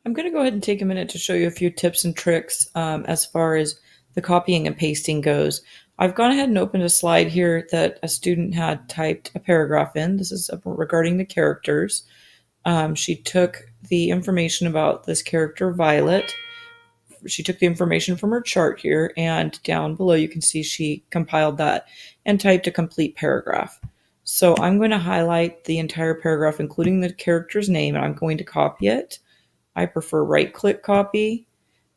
I'm going to go ahead and take a minute to show you a few tips and tricks as far as the copying and pasting goes. I've gone ahead and opened a slide here that a student had typed a paragraph in. This is regarding the characters. She took the information about this character, Violet. She took the information from her chart here, and down below you can see she compiled that and typed a complete paragraph. So I'm going to highlight the entire paragraph, including the character's name, and I'm going to copy it. I prefer right-click copy,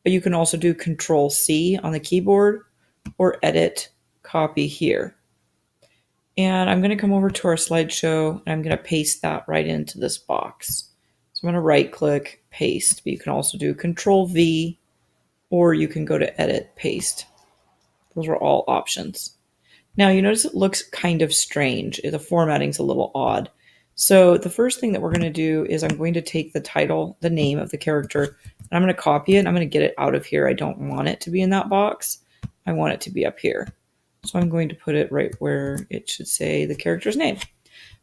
but you can also do Control-C on the keyboard or Edit Copy here. And I'm going to come over to our slideshow, and I'm going to paste that right into this box. So I'm going to right-click, paste, but you can also do Control-V, or you can go to Edit, Paste. Those are all options. Now you notice it looks kind of strange. The formatting's a little odd. So the first thing that we're going to do is I'm going to take the title, the name of the character, and I'm going to copy it, and I'm going to get it out of here. I don't want it to be in that box. I want it to be up here. So I'm going to put it right where it should say the character's name.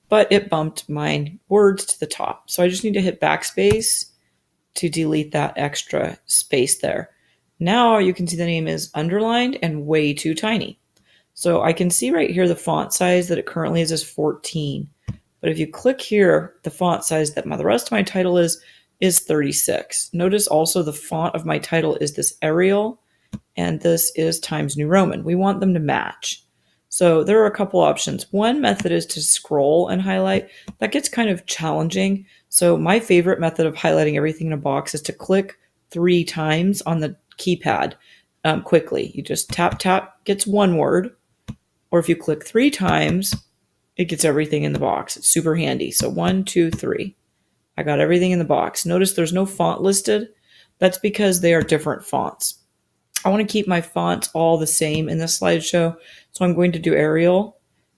But it bumped my words to the top. So I just need to hit backspace to delete that extra space there. Now you can see the name is underlined and way too tiny. So I can see right here the font size that it currently is 14. But if you click here, the font size that the rest of my title is 36. Notice also the font of my title is this Arial, and this is Times New Roman. We want them to match. So there are a couple options. One method is to scroll and highlight. That gets kind of challenging. So my favorite method of highlighting everything in a box is to click 3 times on the keypad quickly. You just tap, tap, gets one word. Or if you click 3 times, it gets everything in the box. It's super handy. So 1, 2, 3. I got everything in the box. Notice there's no font listed. That's because they are different fonts. I want to keep my fonts all the same in this slideshow. So I'm going to do Arial,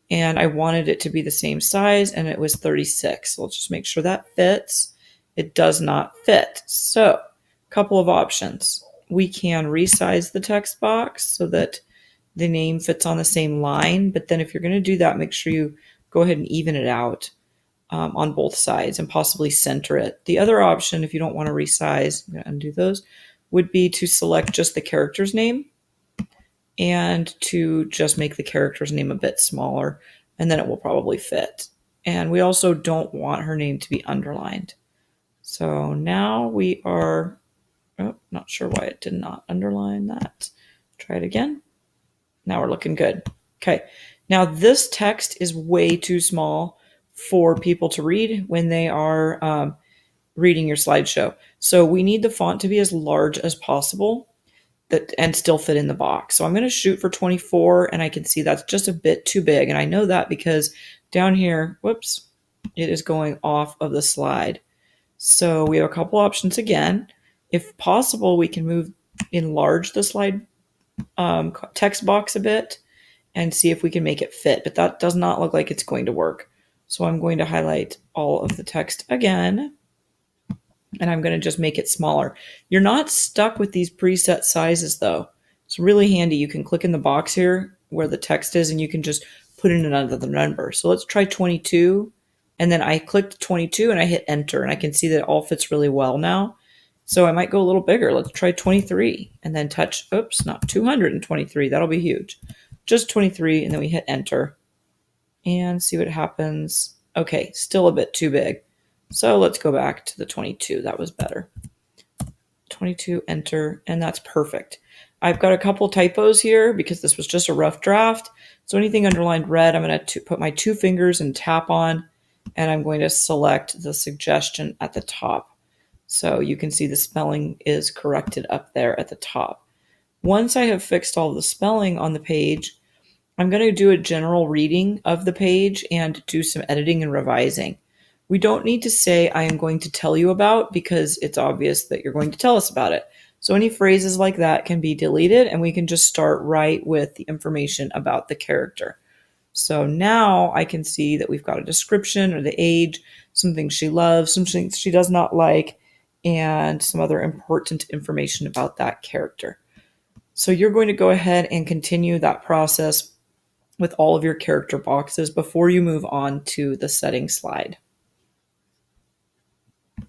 and I wanted it to be the same size, and it was 36. So let's just make sure that fits. It does not fit. So a couple of options. We can resize the text box so that the name fits on the same line, but then if you're going to do that, make sure you go ahead and even it out on both sides and possibly center it. The other option, if you don't want to resize, I'm going to undo those, would be to select just the character's name and to just make the character's name a bit smaller, and then it will probably fit. And we also don't want her name to be underlined. So now we are, not sure why it did not underline that. Try it again. Now we're looking good. Okay. Now this text is way too small for people to read when they are reading your slideshow. So we need the font to be as large as possible and still fit in the box. So I'm going to shoot for 24, and I can see that's just a bit too big. And I know that because down here, whoops, it is going off of the slide. So we have a couple options again. If possible, we can enlarge the slide text box a bit and see if we can make it fit, but that does not look like it's going to work. So I'm going to highlight all of the text again, and I'm going to just make it smaller. You're not stuck with these preset sizes though. It's really handy. You can click in the box here where the text is, and you can just put in another number. So let's try 22, and then I clicked 22 and I hit enter, and I can see that it all fits really well now. So I might go a little bigger. Let's try 23 and then touch, oops, not 223. That'll be huge. Just 23, and then we hit enter and see what happens. Okay, still a bit too big. So let's go back to the 22. That was better. 22, enter, and that's perfect. I've got a couple typos here because this was just a rough draft. So anything underlined red, I'm going to put my 2 fingers and tap on, and I'm going to select the suggestion at the top. So you can see the spelling is corrected up there at the top. Once I have fixed all the spelling on the page, I'm going to do a general reading of the page and do some editing and revising. We don't need to say I am going to tell you about, because it's obvious that you're going to tell us about it. So any phrases like that can be deleted, and we can just start right with the information about the character. So now I can see that we've got a description or the age, some things she loves, some things she does not like, and some other important information about that character. So you're going to go ahead and continue that process with all of your character boxes before you move on to the settings slide.